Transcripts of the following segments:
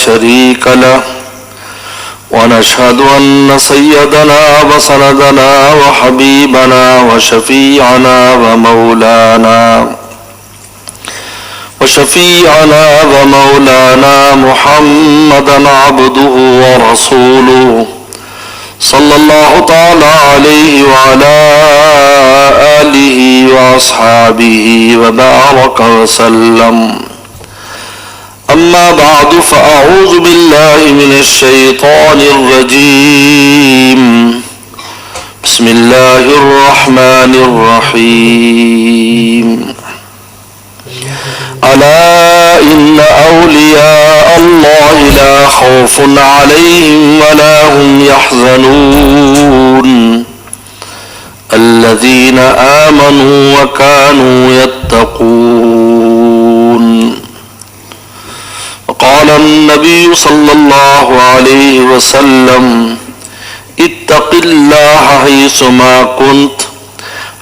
شريك له ونشهد أن سيدنا وسندنا وحبيبنا وشفيعنا ومولانا محمدا عبده ورسوله صلى الله تعالى عليه وعلى آله وأصحابه وبارك وسلم. أما بعد فأعوذ بالله من الشيطان الرجيم. بسم الله الرحمن الرحيم. ألا إن أولياء الله لا خوف عليهم ولا هم يحزنون الذين آمنوا وكانوا يتقون. وقال النبي صلى الله عليه وسلم اتق الله حيثما كنت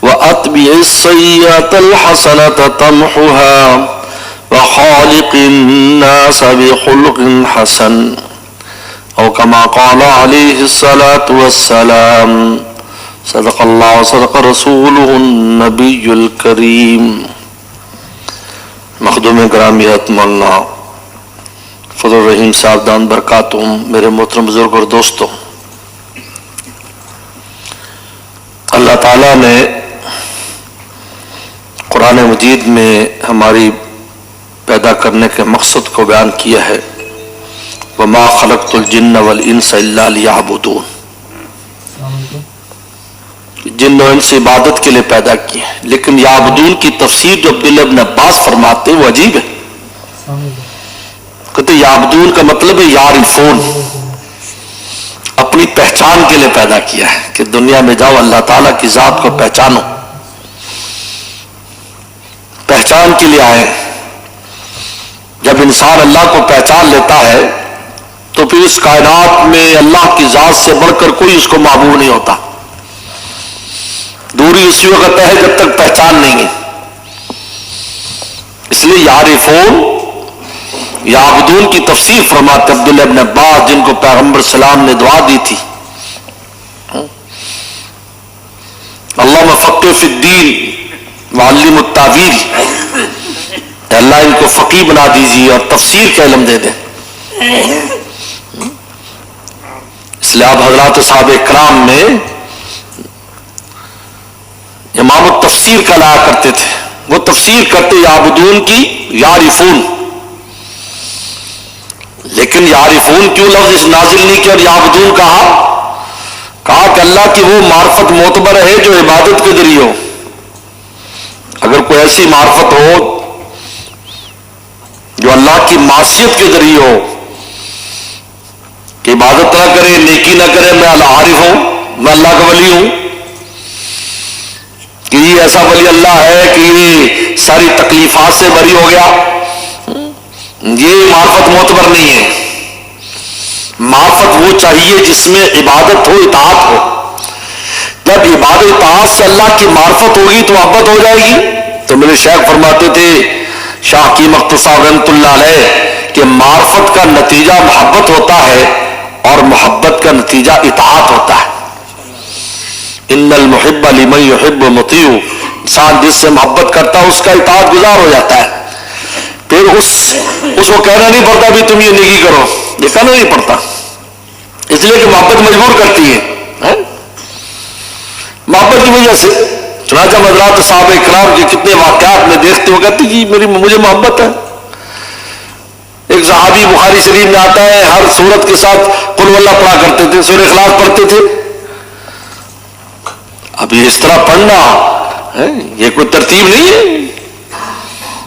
وأتبع السيئة الحسنة تمحها وخالق الناس بخلق حسن أو كما قال عليه الصلاة والسلام. صدق الله وصدق رسوله النبي الكريم. مخدوم گرامی مولانا فضل الرحیم صاحب دان برکاتہم، میرے محترم بزرگ اور دوستوں، اللہ تعالیٰ نے قرآن مجید میں ہماری پیدا کرنے کے مقصد کو بیان کیا ہے، وَمَا خَلَقْتُ الْجِنَّ وَالْإِنسَ إِلَّا لِيَعْبُدُونَ. جن و انس عبادت کے لیے پیدا کیے ہیں، لیکن یعبدون کی تفسیر جو عبداللہ ابن عباس فرماتے ہیں وہ عجیب ہے. کہتے یعبدون کا مطلب ہے یعرفون، اپنی پہچان کے لیے پیدا کیا ہے کہ دنیا میں جاؤ اللہ تعالیٰ کی ذات کو پہچانو، پہچان کے لیے آئے. جب انسان اللہ کو پہچان لیتا ہے تو پھر اس کائنات میں اللہ کی ذات سے بڑھ کر کوئی اس کو معبود نہیں ہوتا. دوری اسی وقت ہے جب تک پہچان نہیں ہے. اس لیے یعرفون یعبدون کی تفسیر فرماتے عبداللہ ابن عباس، جن کو پیغمبر سلام نے دعا دی تھی، اللہم فقہ فی الدین وعلم التاویل، اللہ ان کو فقیہ بنا دیجیے اور تفسیر کا علم دے دیں. اس لیے آپ حضرات صحابہ اکرام میں امام التفسیر کا لایا کرتے تھے. وہ تفسیر کرتے یعبدون کی یعرفون، لیکن یعرفون کیوں لفظ اس نازل نہیں کیا اور یعبدون کہا کہ اللہ کی وہ معرفت معتبر ہے جو عبادت کے ذریعے ہو. اگر کوئی ایسی معرفت ہو جو اللہ کی معصیت کے ذریعے ہو کہ عبادت نہ کرے، نیکی نہ کرے، میں اللہ عارف ہوں، میں اللہ کا ولی ہوں، کہ یہ ایسا ولی اللہ ہے کہ یہ ساری تکلیفات سے بری ہو گیا، یہ معرفت معتبر نہیں ہے. معرفت وہ چاہیے جس میں عبادت ہو، اطاعت ہو. جب عبادت اطاعت سے اللہ کی معرفت ہوگی تو محبت ہو جائے گی. تو میرے شیخ فرماتے تھے شاہ کی مختصر رحمۃ اللہ علیہ کہ معرفت کا نتیجہ محبت ہوتا ہے اور محبت کا نتیجہ اطاعت ہوتا ہے. ان المحب لمن يحب مطیع. انسان جس سے محبت کرتا ہے اس کا اطاعت گزار ہو جاتا ہے. پھر اس کو کہنا نہیں پڑتا بھی تم یہ نیکی کرو، یہ کہنا نہیں پڑتا، اس لیے کہ محبت مجبور کرتی ہے. محبت کی وجہ سے چنانچہ حضرات صحابہ اکرام کے کتنے واقعات میں دیکھتے ہو کہتے جی مجھے محبت ہے. ایک صحابی بخاری شریف میں آتا ہے ہر سورت کے ساتھ قل واللہ پڑھا کرتے تھے، سورہ اخلاص پڑھتے تھے. اب یہ اس طرح پڑھنا یہ کوئی ترتیب نہیں ہے.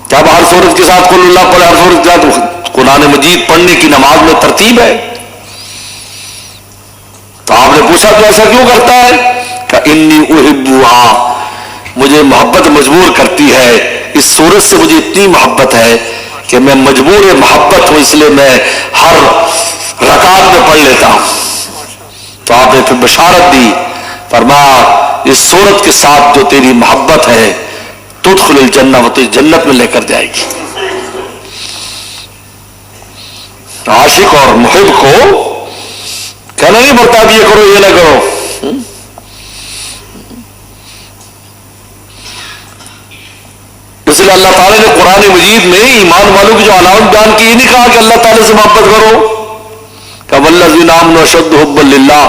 جب ہر سورت کے ساتھ قل اللہ پڑھے، ہر سورت کے ساتھ قرآن مجید پڑھنے کی نماز میں ترتیب ہے. تو آپ نے پوچھا تو ایسا کیوں کرتا ہے؟ کہ انی احبها، مجھے محبت مجبور کرتی ہے. اس سورت سے مجھے اتنی محبت ہے کہ میں مجبور محبت ہوں، اس لیے میں ہر رکعت میں پڑھ لیتا ہوں. تو آپ نے پھر بشارت دی، فرمایا اس سورت کے ساتھ جو تیری محبت ہے تدخل الجنہ، وہ تجھے جنت میں لے کر جائے گی. عاشق اور محب کو کہنا نہیں پڑتا اب یہ کرو یہ نہ کرو. اس لیے اللہ تعالیٰ نے قرآن مجید میں ایمان والوں کی جو علامت بیان کی، یہ نہیں کہا کہ اللہ تعالیٰ سے محبت کرو، کہ والذین آمنوا اشد حبا للہ،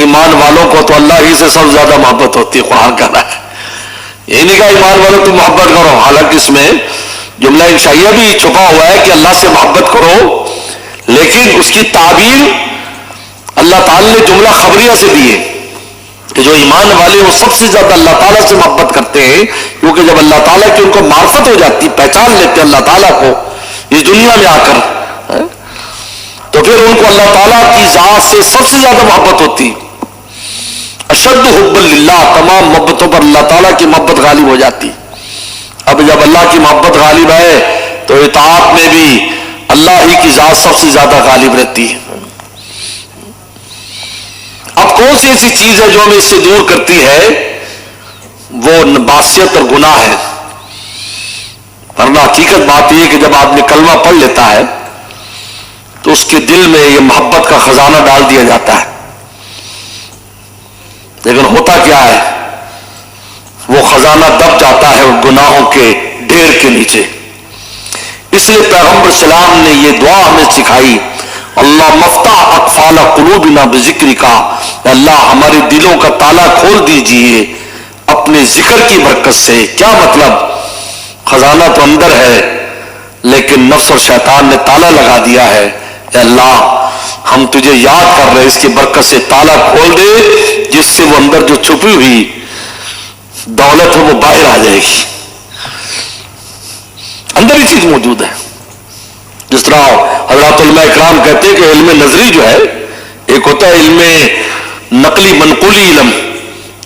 ایمان والوں کو تو اللہ ہی سے سب سے زیادہ محبت ہوتی ہے، قرآن کہنا ہے. یہ نہیں کہا ایمان والوں تم محبت کرو، حالانکہ اس میں جملہ انشائیہ بھی چھپا ہوا ہے کہ اللہ سے محبت کرو، لیکن اس کی تعبیر اللہ تعالیٰ نے جملہ خبریہ سے دی ہے کہ جو ایمان والے وہ سب سے زیادہ اللہ تعالیٰ سے محبت کرتے ہیں، کیونکہ جب اللہ تعالیٰ کی ان کو معرفت ہو جاتی، پہچان لیتے اللہ تعالیٰ کو اس دنیا میں آ کر، تو پھر ان کو اللہ تعالیٰ کی ذات سے سب سے زیادہ محبت ہوتی. اشد حب للہ، تمام محبتوں پر اللہ تعالیٰ کی محبت غالب ہو جاتی. اب جب اللہ کی محبت غالب ہے تو اطاعت میں بھی اللہ ہی کی ذات سب سے زیادہ غالب رہتی ہے. اب کون سی ایسی چیز ہے جو ہمیں اس سے دور کرتی ہے؟ وہ معصیت اور گناہ ہے. ورنہ حقیقت بات یہ ہے کہ جب آدمی کلمہ پڑھ لیتا ہے تو اس کے دل میں یہ محبت کا خزانہ ڈال دیا جاتا ہے، لیکن ہوتا کیا ہے؟ وہ خزانہ دب جاتا ہے گناہوں کے ڈھیر کے نیچے. اس لیے پیغمبر اسلام نے یہ دعا ہمیں سکھائی، اللہ مفتح اقفال قلوبنا بذکرک، اللہ ہمارے دلوں کا تالا کھول دیجئے اپنے ذکر کی برکت سے. کیا مطلب؟ خزانہ تو اندر ہے لیکن نفس اور شیطان نے تالا لگا دیا ہے. اے اللہ ہم تجھے یاد کر رہے ہیں، اس کی برکت سے تالا کھول دے جس سے وہ اندر جو چھپی ہوئی دولت ہے وہ باہر آ جائے گی. اندر ہی چیز موجود ہے. جس طرح حضرات علماء اکرام کہتے ہیں کہ علم نظری جو ہے، ایک ہوتا ہے علم نقلی منقولی علم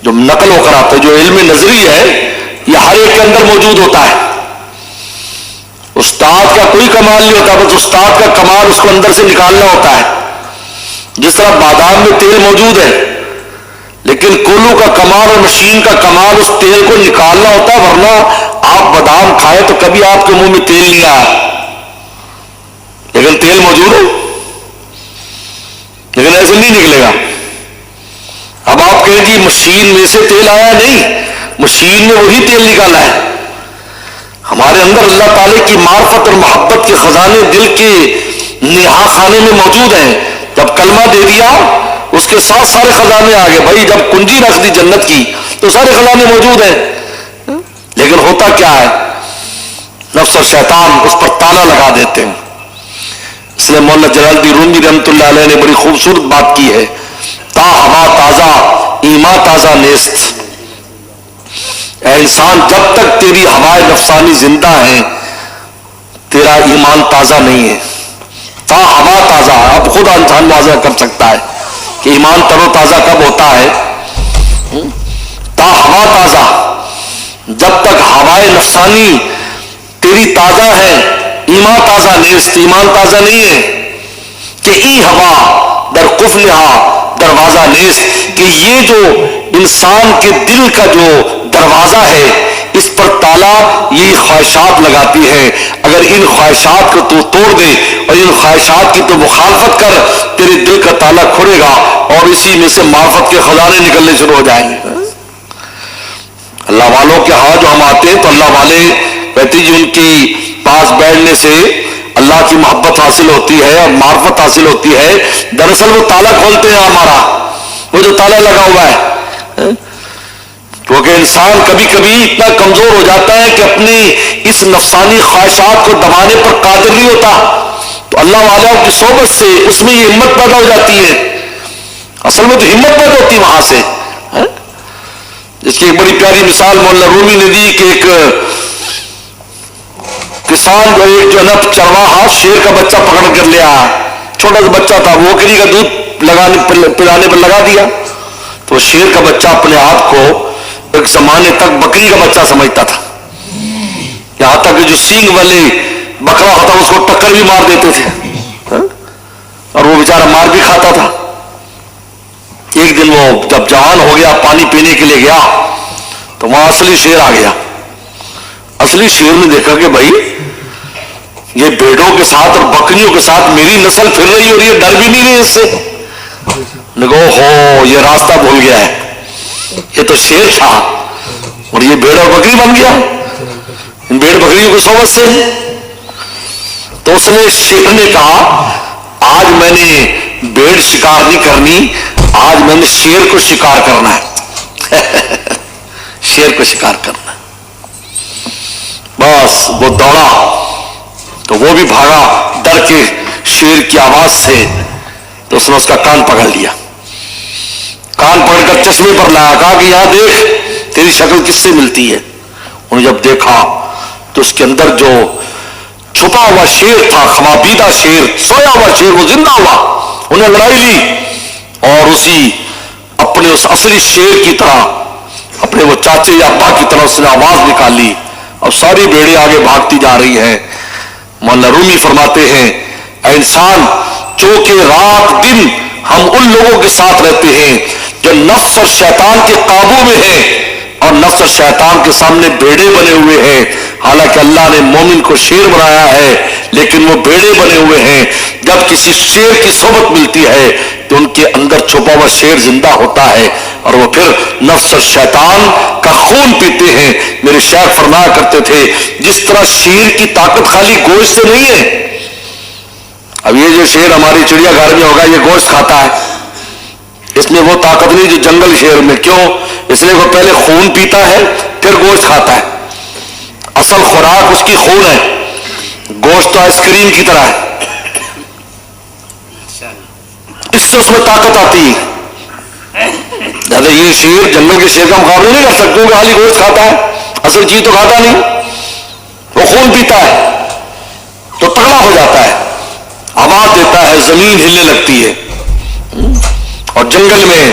جو نقل ہو کر آتا ہے، جو علم نظری ہے یہ ہر ایک کے اندر موجود ہوتا ہے. استاد کا کوئی کمال نہیں ہوتا، بس استاد کا کمال اس کو اندر سے نکالنا ہوتا ہے. جس طرح بادام میں تیل موجود ہے لیکن کولو کا کمال اور مشین کا کمال اس تیل کو نکالنا ہوتا ہے، ورنہ آپ بادام کھائے تو کبھی آپ کے منہ میں تیل نہیں آیا، لیکن تیل موجود ہے، لیکن ایسے نہیں نکلے گا. اب آپ کہیں گی مشین میں سے تیل آیا؟ نہیں، مشین میں وہی تیل نکالا ہے. ہمارے اندر اللہ تعالی کی معرفت اور محبت کے خزانے دل کے نہا خانے میں موجود ہیں. جب کلمہ دے دیا اس کے ساتھ سارے خزانے آ گئے. بھائی جب کنجی رکھ دی جنت کی تو سارے خزانے موجود ہیں، لیکن ہوتا کیا ہے؟ نفس اور شیطان اس پر تالا لگا دیتے ہیں. اس لیے مولانا جلال الدین رومی رحمۃ اللہ علیہ نے بڑی خوبصورت بات کی ہے، تا ہوا تازہ ایمان تازہ نیست. اے انسان جب تک تیری ہوائے نفسانی زندہ ہیں تیرا ایمان تازہ نہیں ہے. تا ہوا تازہ، اب خود انسان واضح کر سکتا ہے کہ ایمان تر و تازہ کب ہوتا ہے. تا ہوا تازہ، جب تک ہوائے نفسانی تیری تازہ ہے ایمان تازہ نیست، ایمان تازہ نہیں ہے. کہ ای ہوا در قفلہا دروازہ نیست، کہ یہ جو انسان کے دل کا جو دروازہ ہے اس پر تالا یہ خواہشات لگاتی ہے. اگر ان خواہشات کو تو توڑ دے اور ان خواہشات کی تو مخالفت کر، تیرے دل کا تالا کھلے گا اور اسی میں سے معرفت کے خزانے نکلنے شروع ہو جائیں گے. اللہ والوں کے ہاں جو ہم آتے ہیں تو اللہ والے کہتے ہیں ان کی پاس بیٹھنے سے اللہ کی محبت حاصل ہوتی ہے اور معرفت حاصل ہوتی ہے. دراصل وہ تالا کھولتے ہیں ہمارا، وہ جو تالا لگا ہوا ہے. کیونکہ انسان کبھی کبھی اتنا کمزور ہو جاتا ہے کہ اپنی اس نفسانی خواہشات کو دبانے پر قادر نہیں ہوتا، تو اللہ والوں کی صحبت سے اس میں یہ ہمت پیدا ہو جاتی ہے. اصل میں تو ہمت پیدا ہوتی ہے وہاں سے. جس کی ایک بڑی پیاری مثال مولانا رومی نے دی کہ ایک کسان جو ایک جو ہے نا چرواہا شیر کا بچہ پکڑ کر لیا، چھوٹا سا بچہ تھا، وہ بکری کا دودھ پلانے پر لگا دیا تو شیر کا بچہ اپنے آپ کو ایک زمانے تک بکری کا بچہ سمجھتا تھا. یہاں تک کہ جو سینگ والے بکرا ہوتا اس کو ٹکر بھی مار دیتے تھے اور وہ بیچارہ مار بھی کھاتا تھا. ایک دن وہ جب جوان ہو گیا پانی پینے کے لیے گیا تو وہاں اصلی شیر آ گیا. اصلی شیر نے دیکھا کہ بھائی یہ بھیڑوں کے ساتھ اور بکریوں کے ساتھ میری نسل پھر رہی اور یہ ڈر بھی نہیں رہی اس سے. لگو ہو یہ راستہ بھول گیا ہے, یہ تو شیر تھا اور یہ بھیڑ اور بکری بن گیا. ان بھیڑ بکریوں کو صحبت سے. تو اس نے شیر نے کہا آج میں نے بھیڑ شکار نہیں کرنی, آج میں نے شیر کو شکار کرنا ہے. شیر کو شکار کرنا ہے. بس وہ دوڑا تو وہ بھی بھاگا ڈر کے شیر کی آواز سے. تو اس نے اس کا کان پکڑ لیا, کان پکڑ کر چشمے پر لایا, کہا کہ یہاں دیکھ تیری شکل کس سے ملتی ہے. انہوں نے جب دیکھا تو اس کے اندر جو چھپا ہوا شیر تھا, خوابیدہ شیر, سویا ہوا شیر, وہ زندہ ہوا. انہیں لڑائی لی اور اسی اپنے اس اصلی شیر کی طرح اپنے وہ چاچے یا ابا کی طرح اس نے آواز نکالی. اب ساری بھیڑیں آگے بھاگتی جا رہی ہیں. مولانا رومی فرماتے ہیں اے انسان, چونکہ رات دن ہم ان لوگوں کے ساتھ رہتے ہیں جو نفس اور شیطان کے قابو میں ہیں اور نفس اور شیطان کے سامنے بیڑے بنے ہوئے ہیں. حالانکہ اللہ نے مومن کو شیر بنایا ہے لیکن وہ بیڑے بنے ہوئے ہیں. جب کسی شیر کی صحبت ملتی ہے تو ان کے اندر چھپا ہوا شیر زندہ ہوتا ہے اور وہ پھر نفس اور شیطان کا خون پیتے ہیں. میرے شیخ فرمایا کرتے تھے جس طرح شیر کی طاقت خالی گوشت سے نہیں ہے. اب یہ جو شیر ہماری چڑیا گھر میں ہوگا یہ گوشت کھاتا ہے, اس میں وہ طاقت نہیں جو جنگل شیر میں. کیوں؟ اس لیے وہ پہلے خون پیتا ہے پھر گوشت کھاتا ہے. اصل خوراک اس کی خون ہے, گوشت تو آئس کریم کی طرح ہے, اس سے اس میں طاقت آتی ہے. یہ شیر جنگل کے شیر کا مقابلہ نہیں کر سکتے کیونکہ خالی گوشت کھاتا ہے, اصل چیز تو کھاتا نہیں. وہ خون پیتا ہے تو تگڑا ہو جاتا ہے, آواز دیتا ہے, زمین ہلنے لگتی ہے. اور جنگل میں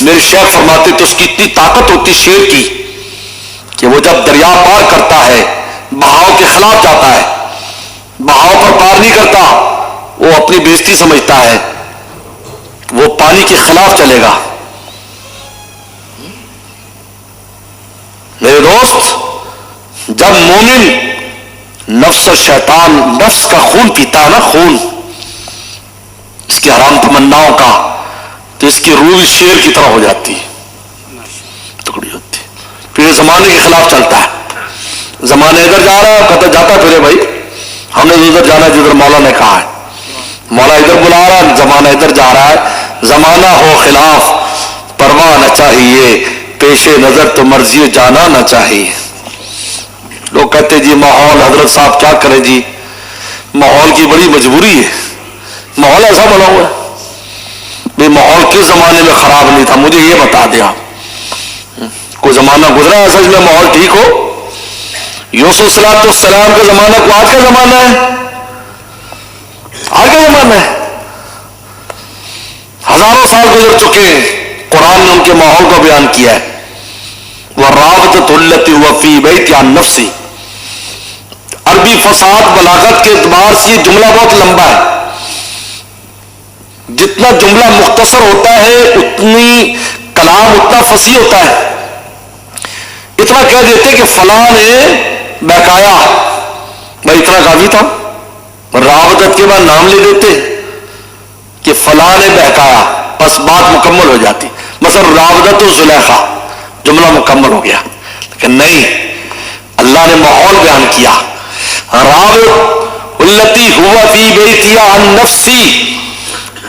میرے شیخ فرماتے تو اس کی اتنی طاقت ہوتی شیر کی کہ وہ جب دریا پار کرتا ہے بہاؤ کے خلاف جاتا ہے, بہاؤ پر پار نہیں کرتا, وہ اپنی بےزتی سمجھتا ہے, وہ پانی کے خلاف چلے گا. میرے دوست, جب مومن نفس اور شیطان نفس کا خون پیتا ہے نا, خون اس کی حرام تمناؤں کا, تو اس کی روح شیر کی طرح ہو جاتی ہے, ٹکڑی ہوتی ہے. پھر یہ زمانے کے خلاف چلتا ہے. زمانے ادھر جا رہا ہے, کہتا جاتا پھرے بھائی, ہم نے ادھر جانا جدھر مولا نے کہا ہے. مولا ادھر بلا رہا ہے, زمانہ ادھر جا رہا ہے. زمانہ ہو خلاف پرواہ نہ چاہیے, پیش نظر تو مرضی جانا نہ چاہیے. لوگ کہتے جی ماحول, حضرت صاحب کیا کریں جی, ماحول کی بڑی مجبوری ہے. ماحول ایسا بنا ہوا ہے بھائی, ماحول کس زمانے میں خراب نہیں تھا مجھے یہ بتا دیا. کوئی زمانہ گزرا ہے سچ میں ماحول ٹھیک ہو؟ یوسف السلام کا زمانہ کو آج کا زمانہ ہے, آج کا زمانہ ہے. ہزاروں سال گزر چکے ہیں, قرآن نے ان کے ماحول کو بیان کیا ہے. وَالرَّابِطَةُ الَّتِي هُوَ فِي بَيْتِ عَن نَفْسِ. عربی فصاحت بلاغت کے اعتبار سے یہ جملہ بہت لمبا ہے. جتنا جملہ مختصر ہوتا ہے اتنی کلام اتنا فصیح ہوتا ہے. اتنا کہہ دیتے کہ فلاں نے بہکایا, بھائی اتنا کافی تھا. رابطت کے بعد نام لے دیتے کہ فلاں نے بہکایا, بس بات مکمل ہو جاتی. مثلا رابطت زلیخا, جملہ مکمل ہو گیا. لیکن نہیں, اللہ نے ماحول بیان کیا. رابط التی ہوا فی بیتیا عن نفسی,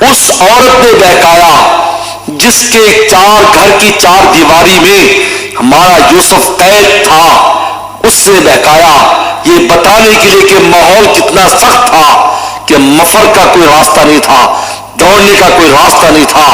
اس عورت نے بہکایا جس کے گھر کی 4 دیواری میں ہمارا یوسف قید تھا, اس سے بہکایا. یہ بتانے کے لیے کہ ماحول کتنا سخت تھا کہ مفر کا کوئی راستہ نہیں تھا, دوڑنے کا کوئی راستہ نہیں تھا.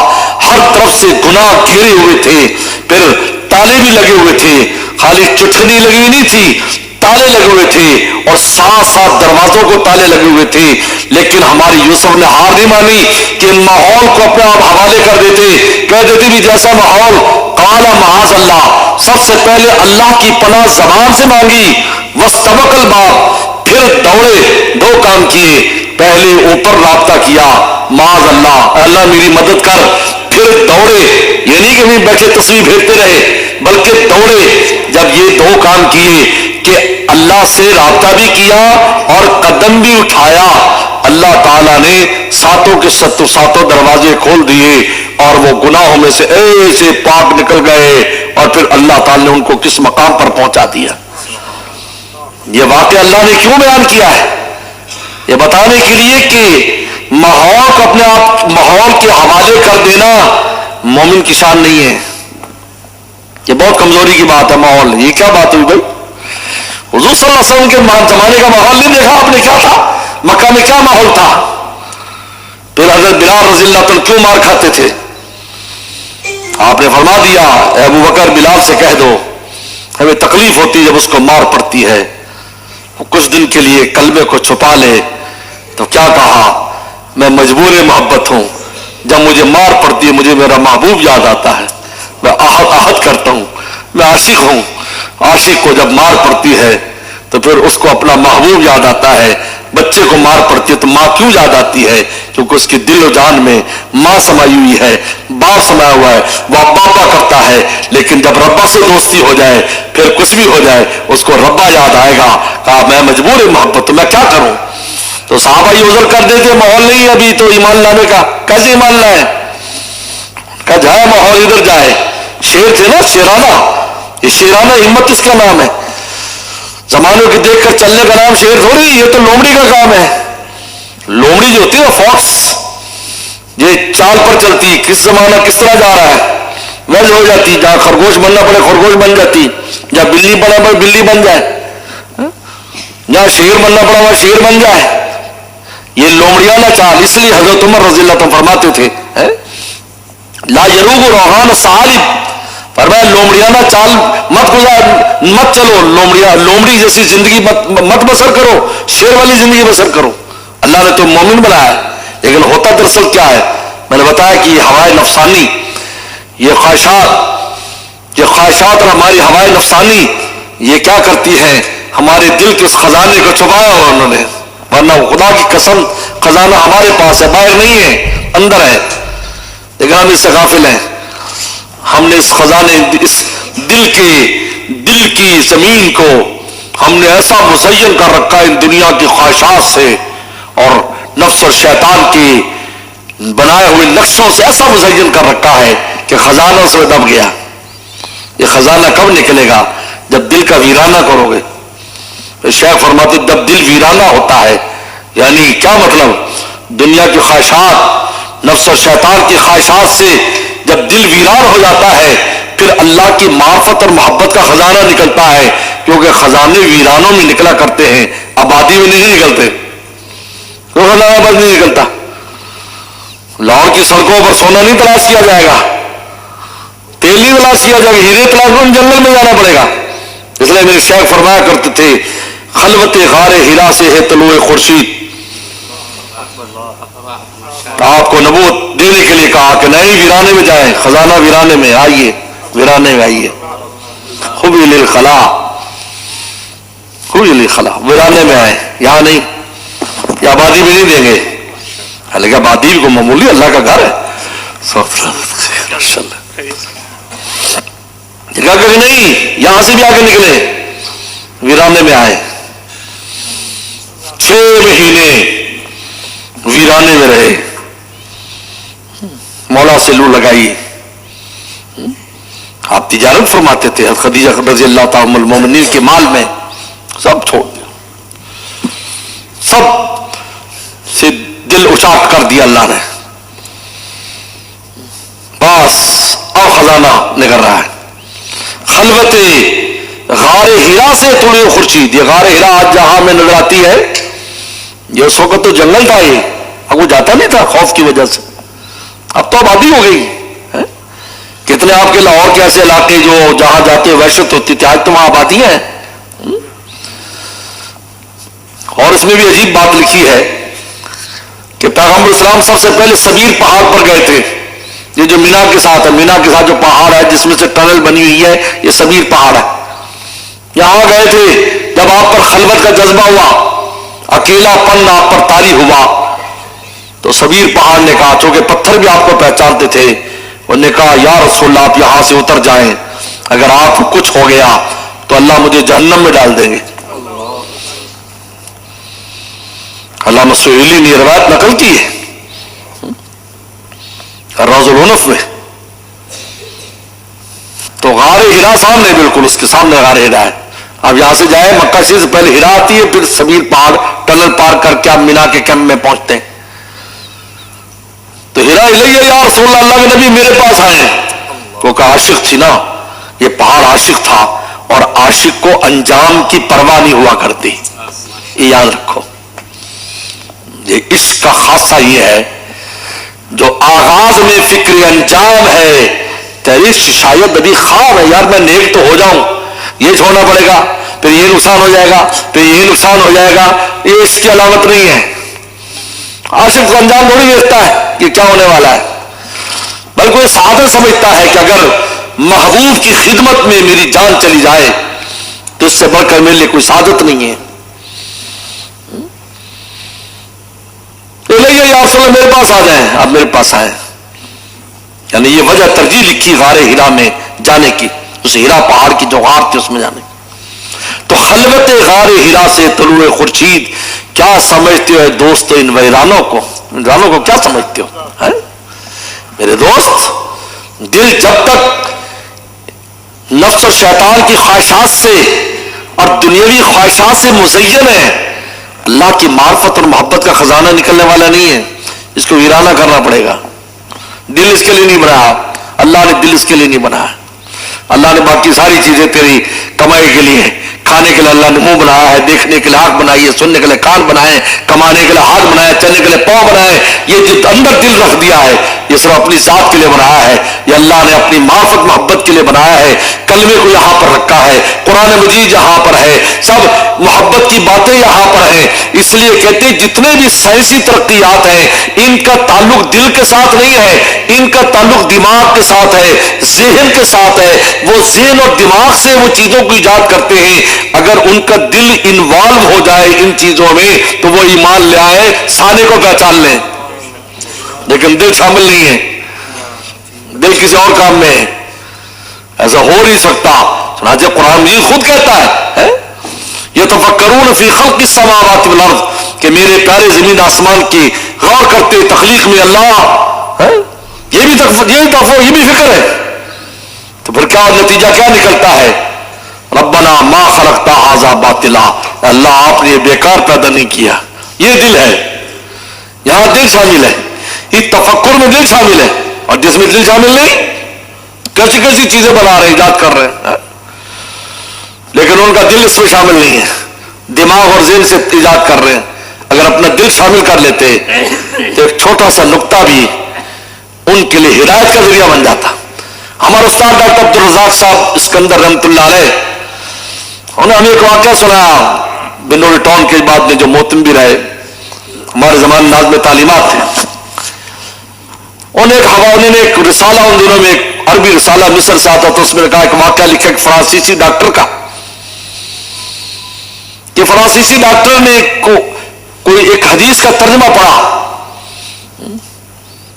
ہر طرف سے گناہ گھیرے ہوئے تھے, پھر تالے بھی لگے ہوئے تھے. خالی چٹکنی لگی نہیں تھی, تالے لگے ہوئے تھے اور 7 دروازوں کو تالے لگے ہوئے تھے. لیکن ہماری یوسف نے ہار نہیں مانی کہ ماحول کو اپنے آپ حوالے کر دیتے, کہہ دیتے بھی جیسا ماحول. قال معاذ اللہ, سب سے پہلے اللہ کی پناہ زبان سے مانگی. واستبق الباب, پھر دوڑے, 2 کام کیے. پہلے اوپر رابطہ کیا, معاذ اللہ, اللہ میری مدد کر. پھر دوڑے, یہ نہیں کہ بیٹھے تصویر پھیرتے رہے, بلکہ دوڑے. جب یہ 2 کام کیے کہ اللہ سے رابطہ بھی کیا اور قدم بھی اٹھایا، اللہ تعالیٰ نے ساتوں کے ساتوں دروازے کھول دیے اور وہ گناہوں میں سے ایسے پاک نکل گئے، اور پھر اللہ تعالیٰ نے ان کو کس مقام پر پہنچا دیا۔ یہ واقعہ اللہ نے کیوں بیان کیا ہے؟ یہ بتانے کے لیے کہ ماحول کو اپنے آپ ماحول کے حوالے کر دینا مومن کی شان نہیں ہے، یہ بہت کمزوری کی بات ہے۔ ماحول، یہ کیا بات ہوئی بھائی؟ حضور صلی اللہ علیہ وسلم کے زمانے کا ماحول نہیں دیکھا آپ نے؟ کیا تھا مکہ میں؟ کیا ماحول تھا؟ پھر حضرت بلال رضی اللہ عنہ کیوں مار کھاتے تھے؟ آپ نے فرما دیا اے ابو بکر بلال سے کہہ دو ہمیں تکلیف ہوتی ہے جب اس کو مار پڑتی ہے، وہ کچھ دن کے لیے کلمے کو چھپا لے۔ تو کیا کہا؟ میں مجبور محبت ہوں، جب مجھے مار پڑتی ہے مجھے میرا محبوب یاد آتا ہے، میں آہت کرتا ہوں، میں عاشق ہوں، عاشق کو جب مار پڑتی ہے تو پھر اس کو اپنا محبوب یاد آتا ہے۔ بچے کو مار پڑتی ہے تو ماں کیوں یاد آتی ہے؟ کیونکہ اس کی دل و جان میں ماں سمائی ہوئی ہے، باپ سمایا ہوا ہے، وہ پاپا کرتا ہے، لیکن جب ربا سے دوستی ہو جائے پھر کچھ بھی ہو جائے اس کو ربا یاد آئے گا۔ کہا میں مجبور محبت ہوں، میں کیا کروں؟ تو صحابہ یہ عذر کر دیتے ماحول نہیں ابھی تو ایمان لانے کا، کیسے ایمان لائے؟ کہ جائے ماحول ادھر جائے۔ شیر تھے نا، شیرانہ، یہ شیرانہ ہمت اس کا نام ہے۔ زمانوں کی دیکھ کر چلنے کا نام شیر تھوڑی، یہ تو لومڑی کا کام ہے۔ لومڑی جو ہوتی ہے فاکس، یہ چال پر چلتی، کس زمانہ کس طرح جا رہا ہے ویسے ہو جاتی، جہاں خرگوش بننا پڑے خرگوش بن جاتی، جہاں بلی بننا پڑے بلی بن جائے، جہاں شیر بننا پڑا وہاں شیر بن جائے۔ یہ لومڑیانہ چال، اس لیے حضرت عمر رضی اللہ عنہ فرماتے تھے لا یروغ روحان صالب، فرمایا لومڑیانہ چال مت چلو، لومڑی جیسی زندگی مت بسر کرو، شیر والی زندگی بسر کرو۔ اللہ نے تو مومن بنایا ہے، لیکن ہوتا دراصل کیا ہے؟ میں نے بتایا کہ یہ ہوائے نفسانی، یہ خواہشات اور ہماری ہوائے نفسانی یہ کیا کرتی ہیں؟ ہمارے دل کے اس خزانے کو چھپایا ہوا انہوں نے، ورنہ خدا کی قسم خزانہ ہمارے پاس ہے، باہر نہیں ہے، اندر ہے، لیکن ہم اس سے غافل ہیں۔ ہم نے اس خزانے، اس دل کی زمین کو ہم نے ایسا مزین کر رکھا ہے ان دنیا کی خواہشات سے اور نفس اور شیطان کی بنائے ہوئے نقشوں سے ایسا مزین کر رکھا ہے کہ خزانوں سے دب گیا۔ یہ خزانہ کب نکلے گا؟ جب دل کا ویرانہ کرو گے۔ شیخ فرماتے جب دل ویرانہ ہوتا ہے، یعنی کیا مطلب؟ دنیا کی خواہشات، نفس اور شیطان کی خواہشات سے جب دل ویران ہو جاتا ہے پھر اللہ کی معرفت اور محبت کا خزانہ نکلتا ہے، کیونکہ خزانے ویرانوں میں نکلا کرتے ہیں، آبادی میں نہیں نکلتے۔ کوئی خزانہ بس نہیں نکلتا۔ لاہور کی سڑکوں پر سونا نہیں تلاش کیا جائے گا، تیل نہیں تلاش کیا جائے گا، ہیرے تلاش میں جنگل میں جانا پڑے گا۔ اس لیے میرے شیخ فرمایا کرتے تھے خلوت غار ہرا سے ہے طلوع خورشید۔ آپ کو نبوت دینے کے لیے کہا کہ نہیں ویرانے میں جائیں، خزانہ ویرانے میں آئیے، ویرانے میں آئیے، خوبی للخلا، خوبی للخلا، ویرانے میں آئے، یہاں نہیں، یہ آبادی میں نہیں دیں گے، حالانکہ آبادی کو معمولی اللہ کا گھر ہے۔ کہا کہ نہیں یہاں سے بھی آگے نکلے، ویرانے میں آئے، 6 مہینے ویرانے میں رہے، مولا سے لو لگائی۔ آپ تجارت فرماتے تھے، خدیجہ رضی اللہ تعالی عنہ المومنین کے مال میں سب چھوڑ دیا، سب سے دل اچاٹ کر دیا اللہ نے، بس اب خزانہ نکل رہا ہے۔ خلوت غار ہرا سے طلوع خورشید، یہ غار ہرا آج جہاں میں نظر آتی ہے، یہ اس وقت تو جنگل تھا، یہ اب وہ جاتا نہیں تھا خوف کی وجہ سے، اب تو آبادی ہو گئی۔ کتنے آپ کے لاہور کے ایسے علاقے جو جہاں جاتے وحشت ہوتی تھی، آج تو وہاں آبادی ہیں۔ اور اس میں بھی عجیب بات لکھی ہے کہ پیغمبر اسلام سب سے پہلے سبیر پہاڑ پر گئے تھے، یہ جو مینا کے ساتھ ہے، مینا کے ساتھ جو پہاڑ ہے جس میں سے ٹنل بنی ہوئی ہے، یہ سبیر پہاڑ ہے، یہاں گئے تھے۔ جب آپ پر خلوت کا جذبہ ہوا، اکیلا پن آپ پر طاری ہوا، تو سبیر پہاڑ نے کہا، چونکہ پتھر بھی آپ کو پہچانتے تھے، انہوں نے کہا یا رسول اللہ آپ یہاں سے اتر جائیں، اگر آپ کو کچھ ہو گیا تو اللہ مجھے جہنم میں ڈال دیں گے۔ علامہ سہیلی نے روایت نقل کی ہے الروض العنف میں. تو غار ہرا سامنے، بالکل اس کے سامنے غار ہرا ہے. اب یہاں سے جائے مکہ شریف سے پہلے ہرا آتی ہے، پھر سبیل پہاڑ ٹنل پار کر کے آپ مینا کے کیمپ میں پہنچتے ہیں. تو ہرا الیہ یا رسول اللہ، اللہ کے نبی میرے پاس آئے. کیونکہ عاشق تھی نا، یہ پہاڑ عاشق تھا، اور عاشق کو انجام کی پرواہ نہیں ہوا کرتی. یہ یاد رکھو، یہ عشق کا خاصہ یہ ہے جو آغاز میں فکر انجام ہے. تیری شاید ابھی خواب ہے یار میں نیک تو ہو جاؤں، یہ چھوڑنا پڑے گا، پھر یہ نقصان ہو جائے گا، پھر یہ نقصان ہو جائے گا. یہ اس کی علامت نہیں ہے. عاشق کو انجام تھوڑی دیکھتا ہے کہ کیا ہونے والا ہے، بلکہ یہ سعادت سمجھتا ہے کہ اگر محبوب کی خدمت میں میری جان چلی جائے تو اس سے بڑھ کر میرے لیے کوئی سعادت نہیں ہے. یا رسول اللہ میرے پاس آ جائیں، آپ میرے پاس آئیں. یعنی یہ وجہ ترجیح لکھی غار ہرا میں جانے کی، اس ہرا پہاڑ کی جو غار تھی اس میں جانے کی. تو خلوت غار ہرا سے طلوع خورشید، کیا سمجھتے ہو دوست ان ویرانوں کو؟ ویرانوں کو کیا سمجھتے ہو میرے دوست؟ دل جب تک نفس اور شیطان کی خواہشات سے اور دنیاوی خواہشات سے مزین ہے، اللہ کی معرفت اور محبت کا خزانہ نکلنے والا نہیں ہے. اس کو ویرانہ کرنا پڑے گا. دل اس کے لیے نہیں بنایا، اللہ نے دل اس کے لیے نہیں بنایا. اللہ نے باقی ساری چیزیں تیری کمائی کے لیے، کھانے کے لیے اللہ نے منہ بنایا ہے، دیکھنے کے لیے آنکھ بنائی ہے، سننے کے لیے کان بنائے، کمانے کے لیے ہاتھ بنائے، چلنے کے لیے پاؤں بنائے. یہ جو اندر دل رکھ دیا ہے یہ صرف اپنی ذات کے لیے بنایا ہے، یہ اللہ نے اپنی معرفت محبت کے لیے بنایا ہے. کلمے کو یہاں پر رکھا ہے، قرآن مجید یہاں پر ہے، سب محبت کی باتیں یہاں پر ہیں. اس لیے کہتے ہیں جتنے بھی سائنسی ترقیات ہیں ان کا تعلق دل کے ساتھ نہیں ہے، ان کا تعلق دماغ کے ساتھ ہے، ذہن کے ساتھ ہے. وہ ذہن اور دماغ سے وہ چیزوں کو ایجاد کرتے ہیں. اگر ان کا دل انوالو ہو جائے ان چیزوں میں تو وہ ایمان لے آئے، سانے کو پہچان لیں. لیکن دل شامل نہیں ہے، دل کسی اور کام میں ہے. ایسا ہو نہیں سکتا. چنانچہ قرآن مجید خود کہتا ہے یتفکرون فی خلق السماوات والارض، کہ میرے پیارے زمین آسمان کی غور کرتے تخلیق میں اللہ یہ بھی فکر ہے. تو پھر کیا نتیجہ کیا نکلتا ہے؟ ربنا ما خلقتا ھذا باطلا، اللہ آپ نے یہ بیکار پیدا نہیں کیا. یہ دل ہے، یہاں دل شامل ہے، اس تفکر میں دل شامل ہے. اور جس میں دل شامل نہیں کیسی کیسی چیزیں بنا رہے ہیں، ایجاد کر رہے ہیں، لیکن ان کا دل اس میں شامل نہیں ہے، دماغ اور ذہن سے ایجاد کر رہے ہیں. اگر اپنا دل شامل کر لیتے تو ایک چھوٹا سا نقطہ بھی ان کے لیے ہدایت کا ذریعہ بن جاتا. ہمارے استاد ڈاکٹر عبدالرزاق صاحب اسکندر رحمۃ اللہ علیہ، انہوں نے ہمیں ایک واقعہ سنایا بنوری ٹاؤن کے بعد میں جو موتم بھی رہے، ہمارے زمانے نازم تعلیمات تھے. انہوں نے ایک رسالہ ان دنوں میں ایک عربی رسالہ مصر سے آتا، تو اس میں کہا ایک واقعہ لکھا ایک فرانسیسی ڈاکٹر کا، کہ فرانسیسی ڈاکٹر نے کوئی ایک حدیث کا ترجمہ پڑھا.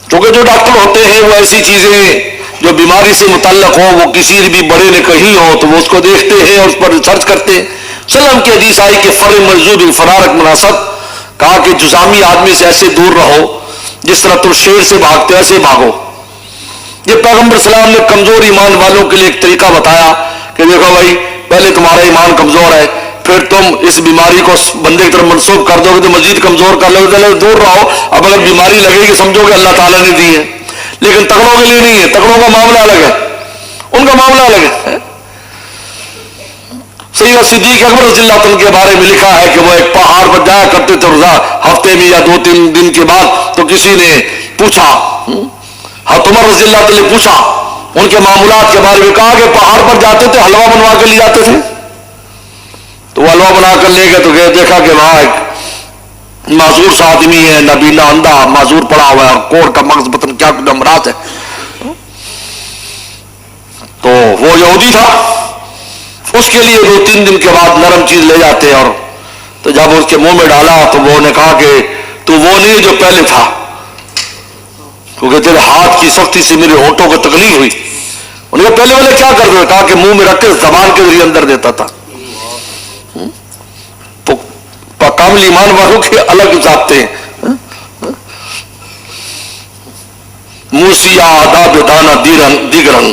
کیونکہ جو ڈاکٹر ہوتے ہیں وہ ایسی چیزیں جو بیماری سے متعلق ہوں، وہ کسی بھی بڑے نے کہی ہو تو وہ اس کو دیکھتے ہیں اور اس پر ریسرچ کرتے ہیں. سلم کی حدیث آئی کہ فر مرزود فرارک مناسب، کہا کہ جزامی آدمی سے ایسے دور رہو جس طرح تم شیر سے بھاگتے ایسے بھاگو. یہ پیغمبر سلام نے کمزور ایمان والوں کے لیے ایک طریقہ بتایا کہ دیکھو بھائی، پہلے تمہارا ایمان کمزور ہے، پھر تم اس بیماری کو بندے کی طرف منسوخ کر دو گے تو مزید کمزور کر لو گے، دور رہو. اب اگر بیماری لگے گی سمجھو کہ اللہ تعالیٰ نے دی ہے، لیکن تگڑوں کے لیے نہیں ہے، تگڑوں کا معاملہ الگ ہے، ان کا معاملہ الگ ہے. سیدنا صدیق اکبر رضی اللہ عنہ کے بارے میں لکھا ہے کہ وہ ایک پہاڑ پر جایا کرتے تھے روزہ، ہفتے میں یا 2-3 دن کے بعد. تو کسی نے پوچھا، حضرت عمر رضی اللہ عنہ نے پوچھا ان کے معاملات کے بارے میں، کہا کہ پہاڑ پر جاتے تھے حلوہ بنوا کے لے جاتے تھے. تو وہ حلوہ بنا کر لے گئے تو دیکھا کہ وہاں ایک معذور سا آدمی ہے، نابینا اندھا معذور پڑا ہوا ہے، اور کوڑ کا مغز پتن کیا کچھ امراض ہے. تو وہ یہودی تھا، اس کے لیے 2-3 دن کے بعد نرم چیز لے جاتے. اور تو جب اس کے منہ میں ڈالا تو وہ نے کہا کہ تو وہ نہیں جو پہلے تھا، کیونکہ تیرے ہاتھ کی سختی سے میرے ہونٹوں کو تکلیف ہوئی. انہوں نے پہلے والے کیا کرتے؟ کہا کہ منہ میں رکھ کے زبان کے ذریعے اندر دیتا تھا. تو کامل ایمان والوں کے الگ ضابطے ہیں. موسیٰ آداب دانا دیگرن،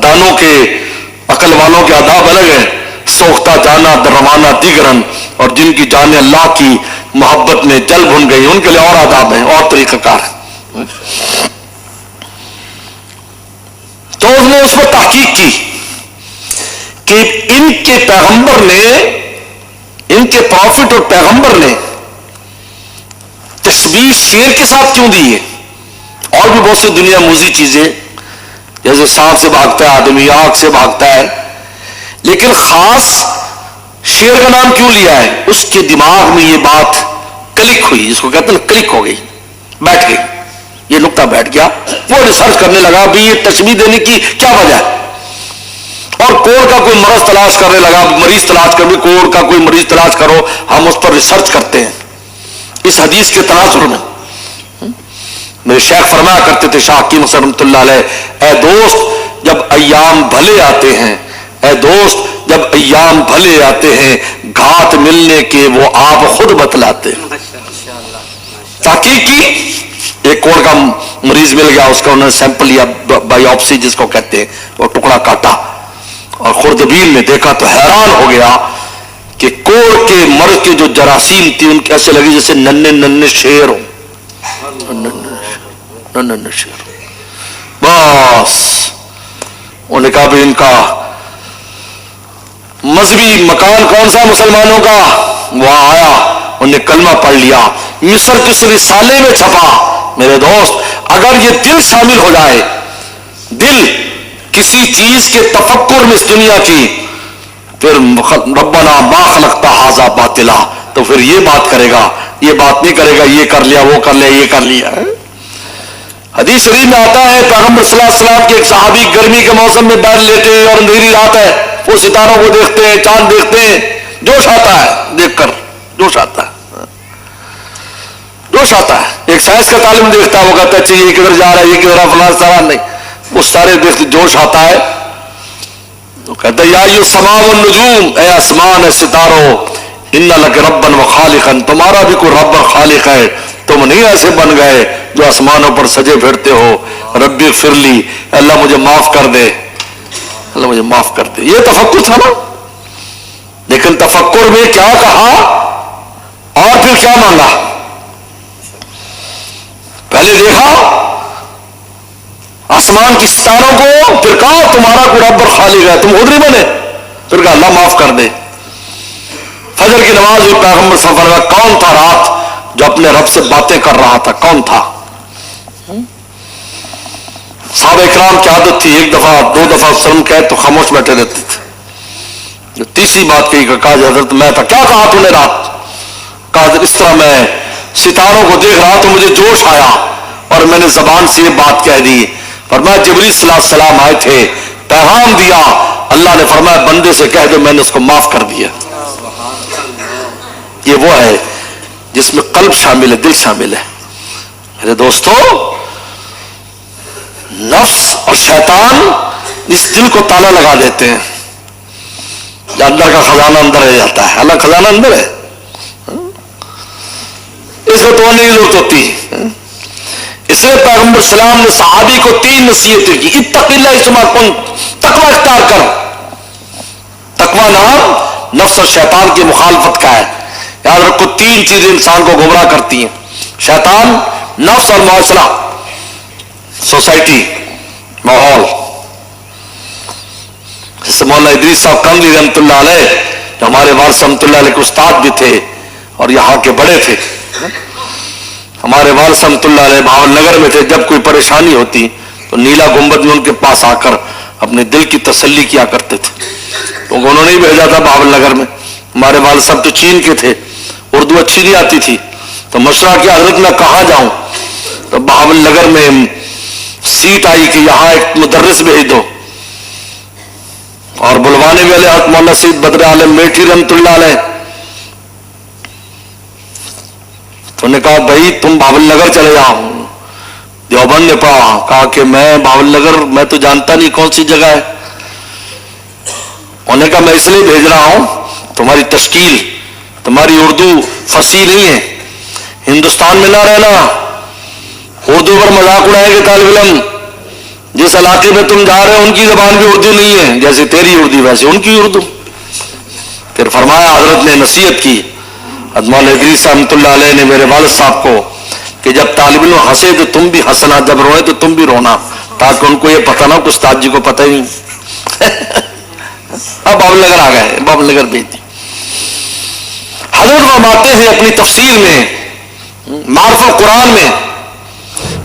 دانوں کے عقل والوں کے آداب الگ ہیں. سوختہ جانا روانہ دیگرن، اور جن کی جانیں اللہ کی محبت میں جل بھن گئی ان کے لیے اور آداب ہیں اور طریقہ کار ہیں. تو اس نے اس پر تحقیق کی کہ ان کے پیغمبر نے، ان کے پروفٹ اور پیغمبر نے تشبیہ شیر کے ساتھ کیوں دی ہے؟ اور بھی بہت سی دنیا موزی چیزیں، جیسے سانپ سے بھاگتا ہے آدمی، آگ سے بھاگتا ہے، لیکن خاص شیر کا نام کیوں لیا ہے؟ اس کے دماغ میں یہ بات کلک ہوئی، جس کو کہتے ہیں کلک ہو گئی، بیٹھ گئی، یہ نقطہ بیٹھ گیا. وہ ریسرچ کرنے لگا بھی یہ تشبیہ دینے کی کیا وجہ ہے، اور کوڑ کا کوئی مرض تلاش کرنے لگا، مریض تلاش کر، بھی کوڑ کا کوئی مریض تلاش کرو، ہم اس پر ریسرچ کرتے ہیں اس حدیث کے تناظر میں. میرے شیخ فرمایا کرتے تھے، شاہ حکیم رحمۃ اللہ علیہ، اے دوست جب ایام بھلے آتے ہیں، اے دوست جب ایام بھلے آتے ہیں، گھات ملنے کے وہ آپ خود بتلاتے ہیں. تحقیق کی، ایک کوڑ کا مریض مل گیا، اس کا انہوں نے سیمپل لیا، بایوپسی جس کو کہتے ہیں، وہ ٹکڑا کاٹا اور خوردبین میں دیکھا تو حیران ہو گیا کہ کوڑ کے مرض کے جو جراثیم تھی ان کے ایسے لگی جیسے ننھے ننھے شیر ہوں، ننھے شیر. بس انہوں نے کہا بھی ان کا مذہبی مکان کون سا مسلمانوں کا؟ وہاں آیا، انہوں نے کلمہ پڑھ لیا، مصر کس رسالے میں چھپا. میرے دوست اگر یہ دل شامل ہو جائے، دل کسی چیز کے تفکر میں اس دنیا کی، پھر ربنا ما خلقت ھذا باطلا، تو پھر یہ بات کرے گا، یہ بات نہیں کرے گا، یہ کر لیا، وہ کر لیا، یہ کر لیا. حدیث شریف میں آتا ہے پیغمبر صلی اللہ علیہ وسلم کے ایک صحابی گرمی کے موسم میں بیٹھ لیتے ہیں اور اندھیری رات ہے، وہ ستاروں کو دیکھتے ہیں، چاند دیکھتے ہیں، جوش آتا ہے دیکھ کر، جوش آتا ہے، جوش آتا ہے. ایک سائنس کا تعلیم دیکھتا ہے، وہ کہتا ہے اچھا یہ کدھر جا رہا ہے، یہ کدھر فلاں سارا نہیں، وہ سارے دیکھتے جوش آتا ہے. وہ کہتا ہے یا السماء والنجوم، اے آسمان اے ستاروں، ان لک ربا وخالقا، تمہارا بھی کوئی رب اور خالق ہے، تم نہیں ایسے بن گئے جو آسمانوں پر سجے پھرتے ہو. ربی اغفر لی، اللہ مجھے معاف کر دے، اللہ مجھے معاف کر دے. یہ تفکر تھا نا. لیکن تفکر میں کیا کہا اور پھر کیا مانگا؟ پہلے دیکھا آسمان کی ستاروں کو، پھر کہا تمہارا کوئی رب اور خالق ہے، تم خود نہیں بنے، پھر کہا اللہ معاف کر دے. فجر کی نماز بھی پیغمبر صلی اللہ علیہ وسلم کا کون تھا رات جو اپنے رب سے باتیں کر رہا تھا؟ کون تھا؟ صحابہ اکرام کی عادت تھی ایک دفعہ دو دفعہ سلم کہے تو خاموش بیٹھے رہتے تھے. جو تیسری بات کہی کہا حضرت میں تھا، کیا کہا تو نے رات؟ کہا حضرت اس طرح میں ستاروں کو دیکھ رہا تو مجھے جوش آیا اور میں نے زبان سے یہ بات کہہ دی. فرمایا جبریل صلی اللہ علیہ وسلم آئے تھے، پیغام دیا، اللہ نے فرمایا بندے سے کہہ دو میں نے اس کو معاف کر دیا. یہ وہ ہے جس میں قلب شامل ہے، دل شامل ہے. میرے دوستو نفس اور شیطان اس دل کو تالا لگا دیتے ہیں، اندر کا خزانہ اندر رہ جاتا ہے. اللہ خزانہ اندر ہے، اس کو توڑنے کی ضرورت ہوتی ہے. اس لیے پیغمبر السلام نے صحابی کو 3 نصیحتیں کی. اتق اللہ اسما کنت، تقوی اختیار کر. تقوی نام نفس اور شیطان کی مخالفت کا ہے. یاد رکھو 3 چیزیں انسان کو گمراہ کرتی ہیں، شیطان، نفس اور معاشرہ، سوسائٹی، ماحول. جیسے مولانا ادریس صاحب کملی رحمۃ اللہ علیہ جو ہمارے والد رحمۃ اللہ علیہ کے استاد بھی تھے اور یہاں کے بڑے تھے. ہمارے والد رحمۃ اللہ علیہ بھاول نگر میں تھے. جب کوئی پریشانی ہوتی تو نیلا گنبد میں ان کے پاس آ کر اپنے دل کی تسلی کیا کرتے تھے، کیونکہ انہوں نے ہی بھیجا تھا بھاول نگر میں. ہمارے والد صاحب تو چین کے تھے، اردو اچھی نہیں آتی تھی، تو مشورہ کیا حضرت میں کہاں جاؤں؟ تو بہاول نگر میں سیٹ آئی کہ یہاں ایک مدرس بھیج دو، اور بلوانے والے حضرت مولانا سید بدر عالم میٹھی رحمۃ اللہ علیہ. تو نے کہا بھائی تم بہاول نگر چلے جاؤ. دیوبند نے پڑھا، کہا کہ میں بہاول نگر میں تو جانتا نہیں کون سی جگہ ہے. انہوں نے کہا میں اس لیے بھیج رہا ہوں تمہاری تشکیل تمہاری اردو فصیح نہیں ہے، ہندوستان میں نہ رہنا، اردو پر مذاق اڑائیں گے طالب علم. جس علاقے میں تم جا رہے ہو ان کی زبان بھی اردو نہیں ہے، جیسے تیری اردو ویسے ان کی اردو. پھر فرمایا حضرت نے نصیحت کی، مولانا ادریس رحمۃ اللہ علیہ نے میرے والد صاحب کو، کہ جب طالب علم ہنسے تو تم بھی ہنسنا، جب روئے تو تم بھی رونا، تاکہ ان کو یہ پتہ نہ کہ استاد جی کو پتہ ہی نہیں. اب بابل نگر آ گئے، بابل نگر بھیج دی. حضرت فرماتے ہیں اپنی تفسیر میں معرف القرآن میں،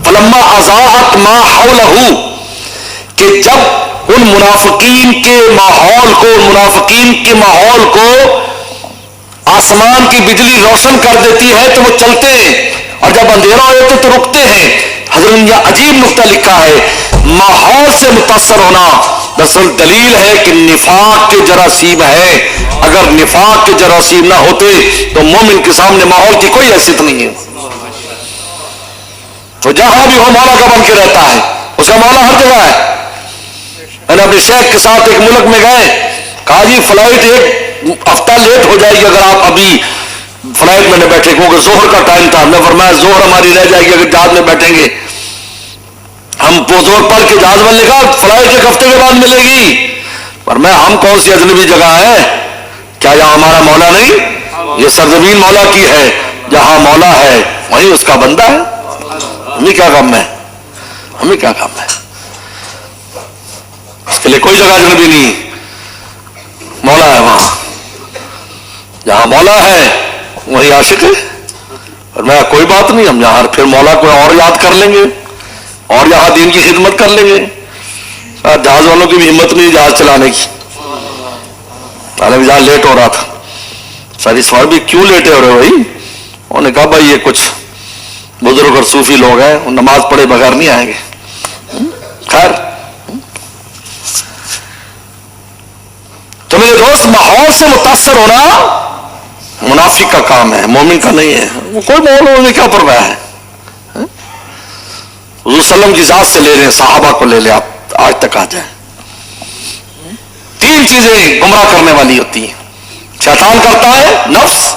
فلما اضاءت ما حولہ، کہ جب ان منافقین کے ماحول کو آسمان کی بجلی روشن کر دیتی ہے تو وہ چلتے ہیں، اور جب اندھیرا ہو جاتا تو رکتے ہیں. حضرت نے یہ عجیب نقطہ لکھا ہے، ماحول سے متاثر ہونا دراصل دلیل ہے کہ نفاق کے جراثیم ہے. اگر نفاق کے جراثیم نہ ہوتے تو مومن کے سامنے ماحول کی کوئی حیثیت نہیں ہے. تو جہاں بھی ہو مولا کا بن کے رہتا ہے، اس کا مولا ہر جگہ ہے. میں نے اپنے شیخ کے ساتھ ایک ملک میں گئے، کہا جی فلائٹ ایک ہفتہ لیٹ ہو جائے گی اگر آپ ابھی فلائٹ میں نہ بیٹھے، کیونکہ ظہر کا ٹائم تھا. میں فرمایا ظہر ہماری رہ جائے گی اگر جہاز میں بیٹھیں گے. ہم زور پڑھ کے جہاز والے نے کہا فلائٹ ایک ہفتے کے بعد ملے گی. پر میں ہم کون سی اجنبی جگہ ہے؟ کیا یہاں ہمارا مولا نہیں؟ یہ سرزمین مولا کی ہے، جہاں مولا ہے وہیں اس کا بندہ ہے. ہمیں کیا کام ہے؟ ہمیں کیا کام ہے؟ اس کے لیے کوئی جگہ اجنبی نہیں، مولا ہے وہاں. جہاں مولا ہے وہی عاشق ہے. اور میں کوئی بات نہیں، ہم یہاں پھر مولا کو اور یاد کر لیں گے اور یہاں دین کی خدمت کر لیں گے. جہاز والوں کی بھی ہمت نہیں جہاز چلانے کی. جہاز لیٹ ہو رہا تھا، ساری سوال بھی کیوں لیٹے ہو رہے ہو بھائی؟ انہوں نے کہا بھائی یہ کچھ بزرگ اور صوفی لوگ ہیں، نماز پڑھے بغیر نہیں آئیں گے. خیر تو میرے دوست، ماحول سے متاثر ہونا منافق کا کام ہے، مومن کا نہیں ہے. وہ کوئی ماحول ہونے کیا پرواہ ہے. حضور صلی اللہ علیہ وسلم کی ذات سے لے لیں، صحابہ کو لے لیں، آپ آج تک آ جائیں. تین چیزیں گمراہ کرنے والی ہوتی ہیں. شیطان کرتا ہے نفس،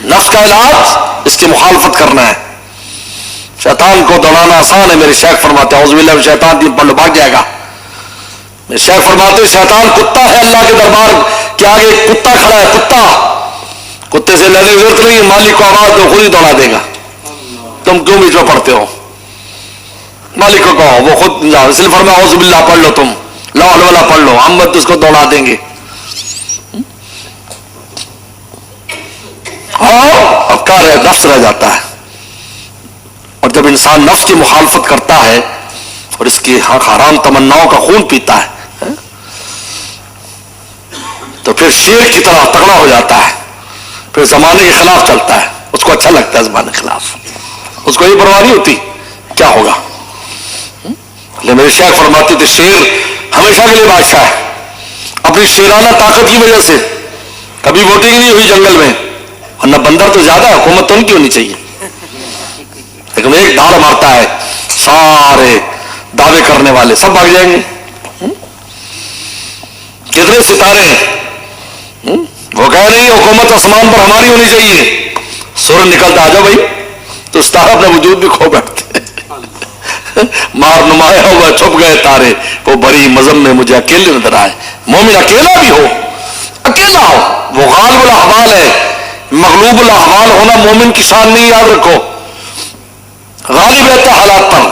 نفس کا علاج اس کی مخالفت کرنا ہے. شیطان کو دوڑانا آسان ہے. میرے شیخ فرماتے ہیں اعوذ باللہ من شیطان دین پڑھ لو بھاگ جائے گا. میرے شیخ فرماتے ہیں شیطان کتا ہے، اللہ کے دربار کے آگے ایک کتا کھڑا ہے. کتے سے لڑنے کی ضرورت نہیں ہے، مالک کو آواز دو خود ہی دوڑا دے گا. تم کیوں بیچ میں پڑھتے ہو؟ مالک کو کہو، وہ خود اس لیے فرمایا اعوذ باللہ پڑھ لو، تم لا حول ولا پڑھ لو، ہم مت اس کو دوڑا دیں گے. افکار ہے، نفس رہ جاتا ہے. اور جب انسان نفس کی مخالفت کرتا ہے اور اس کی حرام تمناؤں کا خون پیتا ہے تو پھر شیر کی طرح تگڑا ہو جاتا ہے. پھر زمانے کے خلاف چلتا ہے، اس کو اچھا لگتا ہے زمانے کے خلاف، اس کو یہ پرواہ نہیں ہوتی کیا ہوگا. لیکن میرے شیخ فرماتے تھے شیر ہمیشہ کے لیے بادشاہ ہے. اپنی شیرانہ طاقت کی وجہ سے کبھی ووٹنگ نہیں ہوئی جنگل میں، ورنہ بندر تو زیادہ ہے، حکومت تو ان کی ہونی چاہیے. لیکن ایک دھاڑ مارتا ہے، سارے دعوے کرنے والے سب بھاگ جائیں گے. کتنے ستارے ہیں، وہ کہہ رہی ہے حکومت آسمان پر ہماری ہونی چاہیے. سورج نکلتا آ جاؤ بھائی تو ستارہ اپنا وجود بھی کھو بیٹھتے. مار نمایاں ہوا چھپ گئے تارے، وہ بڑی مذہب میں مجھے اکیلے نظر آئے. مومن اکیلا بھی ہو، اکیلا ہو، وہ غالب الاحوال ہے. مغلوب الاحوال ہونا مومن کی شان نہیں، یاد رکھو. غالب رہتا حالات پر.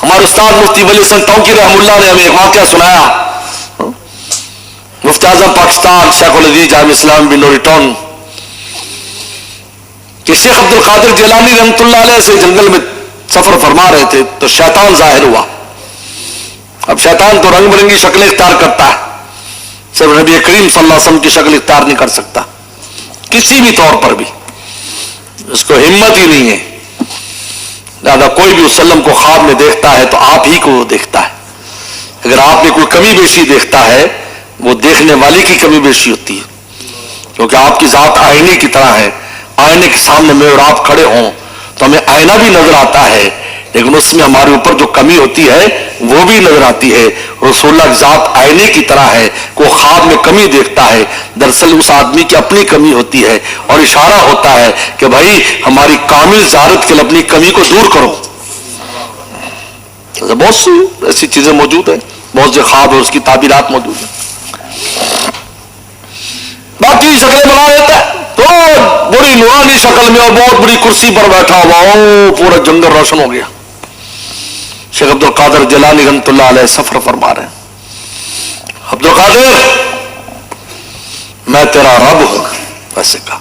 ہمارے استاد مفتی ولی حسن ٹونکی رحم اللہ نے ہمیں ایک واقعہ سنایا. مفتی اعظم پاکستان شیخ العزیز جامع اسلام بن نوری ٹون کہ شیخ عبد القادر جیلانی رحمۃ اللہ علیہ سے جنگل میں سفر فرما رہے تھے تو شیطان ظاہر ہوا. اب شیطان تو رنگ برنگی شکلیں اختیار کرتا ہے، صرف نبی کریم صلی اللہ علیہ وسلم کی شکل اختیار نہیں کر سکتا کسی بھی طور پر بھی، اس کو ہمت ہی نہیں ہے. لہٰذا کوئی بھی وسلم کو خواب میں دیکھتا ہے تو آپ ہی کو وہ دیکھتا ہے. اگر آپ نے کوئی کمی بیشی دیکھتا ہے وہ دیکھنے والے کی کمی بیشی ہوتی ہے، کیونکہ آپ کی ذات آئینے کی طرح ہے. آئینے کے سامنے میں اور آپ کھڑے ہوں تو ہمیں آئینہ بھی نظر آتا ہے، لیکن اس میں ہمارے اوپر جو کمی ہوتی ہے وہ بھی نظر آتی ہے. رسول اللہ کی ذات آئینے کی طرح ہے. کوئی خواب میں کمی دیکھتا ہے، دراصل اس آدمی کی اپنی کمی ہوتی ہے اور اشارہ ہوتا ہے کہ بھائی ہماری کامل ذات کے لیے اپنی کمی کو دور کرو. بہت سی ایسی چیزیں موجود ہیں، بہت سے خواب اور اس کی تعبیرات موجود ہیں. باقی شکلیں بنا لیتا ہے تو بڑی نورانی شکل میں اور بہت بڑی کرسی پر بیٹھا ہوا، پورا جنگل روشن ہو گیا. شیخ عبد القادر جیلانی رحمۃ اللہ علیہ سفر فرما رہے ہیں، عبد القادر میں تیرا رب ہوں. ویسے کہا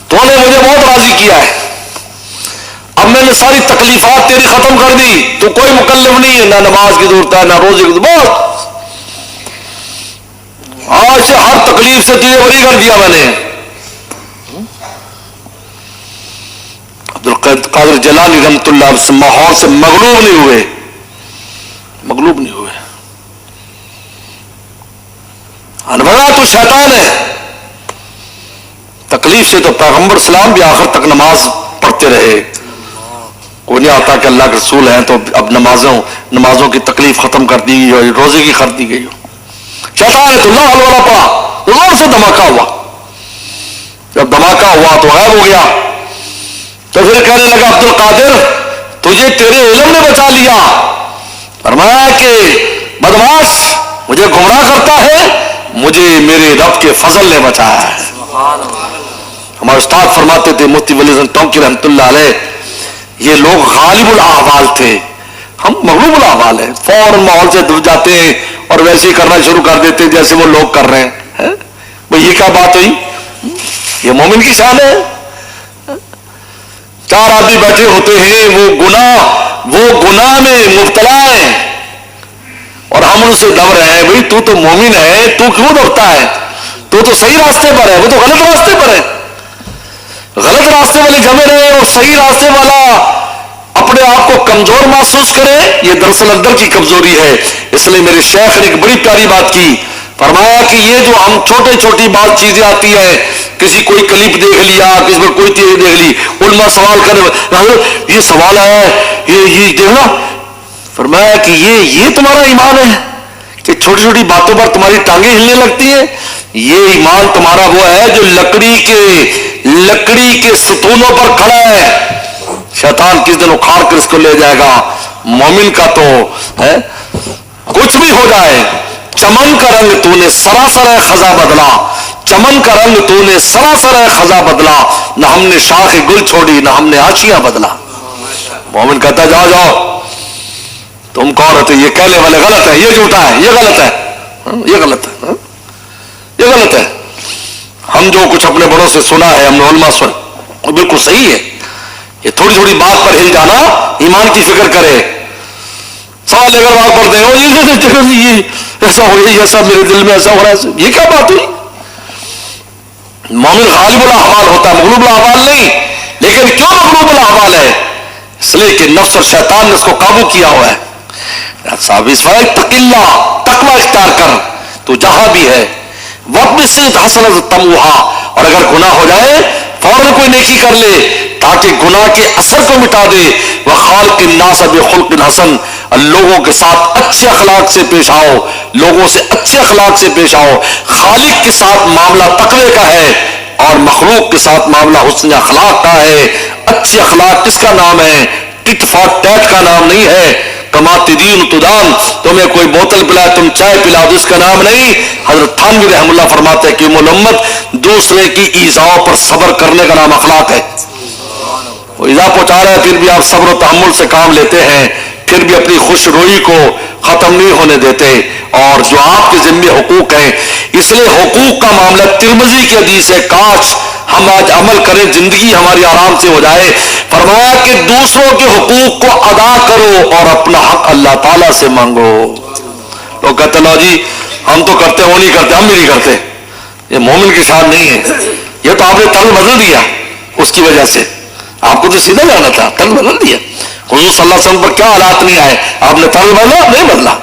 تو نے مجھے بہت راضی کیا ہے، اب میں نے ساری تکلیفات تیری ختم کر دی، تو کوئی مکلف نہیں ہے، نہ نماز کی ضرورت ہے نہ روزے کی ضرورت، آج سے ہر تکلیف سے تجھے بری کر دیا میں نے. عبد القادر جیلانی رحمۃ اللہ علیہ ماحول سے مغلوب نہیں ہوئے، مغلوب نہیں ہوئے. انبڑا تو شیطان ہے، تکلیف سے تو پیغمبر اسلام بھی آخر تک نماز پڑھتے رہے. کوئی نہیں آتا کہ اللہ کے رسول ہیں تو اب نمازوں کی تکلیف ختم کر دی گئی ہو، روزے کی کر دی گئی ہو. شیطان ہے تو اللہ الولا پڑا، زور سے دھماکہ ہوا. جب دھماکہ ہوا تو غائب ہو گیا. تو پھر کہنے لگا عبد القادر تجھے تیرے علم نے بچا لیا. فرمایا کہ بدماش مجھے گمراہ کرتا ہے، مجھے میرے رب کے فضل نے بچایا ہے. ہمارے استاد فرماتے تھے مفتی ولی حسن ٹونکی رحمۃ اللہ علیہ، یہ لوگ غالب الاحوال تھے، ہم مغلوب الاحوال ہیں. فوراً ماحول سے دور جاتے ہیں اور ویسے ہی کرنا شروع کر دیتے ہیں جیسے وہ لوگ کر رہے ہیں. بھئی یہ کیا بات ہوئی؟ یہ مومن کی شان ہے. چار آدمی بیٹھے ہوتے ہیں، وہ گناہ میں مبتلا ہیں اور ہم ان سے دب رہے ہیں. بھئی تو مومن ہے، تو کیوں دبتا ہے؟ تو صحیح راستے پر ہے، وہ تو غلط راستے پر ہے. غلط راستے والے جمے رہے اور صحیح راستے والا اپنے آپ کو کمزور محسوس کرے، یہ دراصل اندر کی کمزوری ہے. اس لیے میرے شیخ نے ایک بڑی پیاری بات کی، فرمایا کہ یہ جو ہم چھوٹی بات چیزیں آتی ہیں، کسی کوئی کلپ دیکھ لیا، کسی میں کوئی چیز دیکھ لی، علماء سوال کرے یہ سوال آیا ہے یہ دیکھنا. فرمایا کہ یہ تمہارا ایمان ہے کہ چھوٹی باتوں پر تمہاری ٹانگیں ہلنے لگتی ہیں؟ یہ ایمان تمہارا وہ ہے جو لکڑی کے ستونوں پر کھڑا ہے. شیطان کس دن اکھاڑ کر اس کو لے جائے گا. مومن کا تو ہے کچھ بھی ہو جائے، چمن کا رنگ تو نے سراسر خزاں بدلا، چمن کا رنگ تو نے سراسر خزاں بدلا، نہ ہم نے شاخ گل چھوڑی نہ ہم نے آشیاں بدلا. مومن کہتا جاؤ تم کون ہوتے یہ کہنے والے غلط ہے، یہ جھوٹا ہے، یہ غلط ہے، یہ غلط ہے، یہ غلط ہے. ہم جو کچھ اپنے بڑوں سے سنا ہے، ہم نے علماء سن، وہ بالکل صحیح ہے. یہ تھوڑی بات پر ہل جانا ایمان کی فکر کرے. سوال لے کر بات پڑھتے ہیں یہ ایسا ہو گیا، ایسا میرے دل میں ایسا ہو رہا ہے، یہ کیا بات ہوئی؟ مومن غالب الاحوال ہوتا ہے، مغلوب الاحوال نہیں. لیکن کیوں مغلوب الاحوال ہے؟ اس لیے کہ نفس اور شیطان نے اس کو قابو کیا ہوا ہے. صاحب اس وقت تقلا تقوی اختیار کر، تو جہاں بھی ہے وقت سے حسن تموہا، اور اگر گناہ ہو جائے فوراً کوئی نیکی کر لے تاکہ گناہ کے اثر کو مٹا دے. وخالق الناس بخلق حسن، لوگوں کے ساتھ اچھے اخلاق سے پیش آؤ، لوگوں سے اچھے اخلاق سے پیش آؤ. خالق کے ساتھ معاملہ تقوی کا ہے اور مخلوق کے ساتھ معاملہ حسن اخلاق کا ہے. اچھے اخلاق کس کا نام ہے؟ ٹٹ فاٹ ٹیٹ کا نام نہیں ہے. کما تدین تدان، تمہیں کوئی بوتل پلائے تم چائے پلا دو، اس کا نام نہیں. حضرت تھانوی رحم اللہ فرماتے ہیں کہ امت دوسرے کی ایذاؤں پر صبر کرنے کا نام اخلاق ہے. وہ ایذا پہنچا رہے ہیں پھر بھی آپ صبر و تحمل سے کام لیتے ہیں، پھر بھی اپنی خوش روئی کو ختم نہیں ہونے دیتے. اور جو آپ کے ذمے حقوق ہیں، اس لیے حقوق کا معاملہ ترمذی کی حدیث ہے، کاش ہم آج عمل کریں زندگی ہماری آرام سے ہو جائے. فرمایا کہ دوسروں کے حقوق کو ادا کرو اور اپنا حق اللہ تعالیٰ سے مانگو. لوگ کہتے لو جی ہم تو کرتے، وہ نہیں کرتے، ہم بھی نہیں کرتے. یہ مومن کی شان نہیں ہے. یہ تو آپ نے طرز بدل دیا، اس کی وجہ سے آپ کو تو سیدھا جانا تھا، طرز بدل دیا. حضور صلی اللہ علیہ وسلم پر کیا حالات نہیں آئے، آپ نے طرز بدلا نہیں بدلا.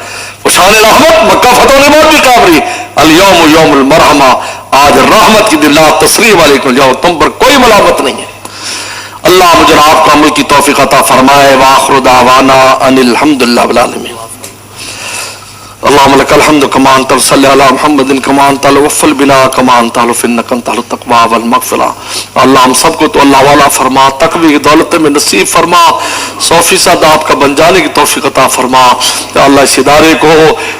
شان رحمت مکہ فتح نے بہت بھی کابری، الیوم یوم المرحمہ، آج رحمت کی دلہ تصریح والے کو جاؤ، تم پر کوئی ملامت نہیں ہے. اللہ مجھے آپ کو عمل کی توفیق عطا فرمائے. وآخر دعوانا ان الحمدللہ رب العالمین. اللهم لك الحمد كما انت صلی علی محمد كما انت وفل بنا كما انت انك انت التقوى والمغفرہ. اللہ ہم سب کو تو اللہ والا فرما، تقوی کی دولت میں نصیب فرما، 100% آپ کا بن جانے کی توفیق عطا فرما. یا اللہ اس ادارے کو،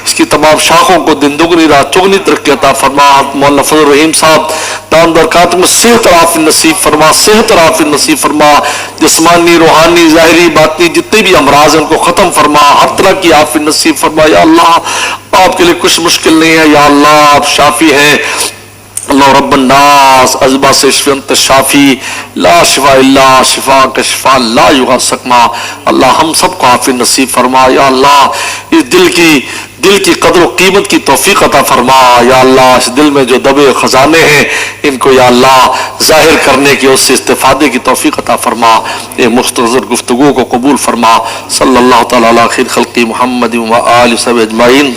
اس کی تمام شاخوں کو دن دگنی رات چگنی ترقی عطا فرما. مولانا فضل الرحیم صاحب دام برکات میں صحت اور عافیت نصیب فرما، صحت اور عافیت نصیب فرما. جسمانی روحانی ظاہری باطنی جتنے بھی امراض ہیں ان کو ختم فرما، ہر طرح کی عافیت نصیب فرما. یا اللہ آپ کے لیے کچھ مشکل نہیں ہے. یا اللہ آپ شافی ہیں. اللہ رب الناس ازبا سے شفی انت شافی لا شفا الا شفا کا شفا لا یغادر سقما. اللہ ہم سب کو عافیت نصیب فرما. یا اللہ اس دل کی قدر و قیمت کی توفیق عطا فرما. یا اللہ اس دل میں جو دبے خزانے ہیں ان کو یا اللہ ظاہر کرنے کی، اس سے استفادے کی توفیق عطا فرما. یہ مختصر گفتگو کو قبول فرما. صلی اللہ تعالی علی خیر خلقی محمد و آلہ وصحبہ اجمعین.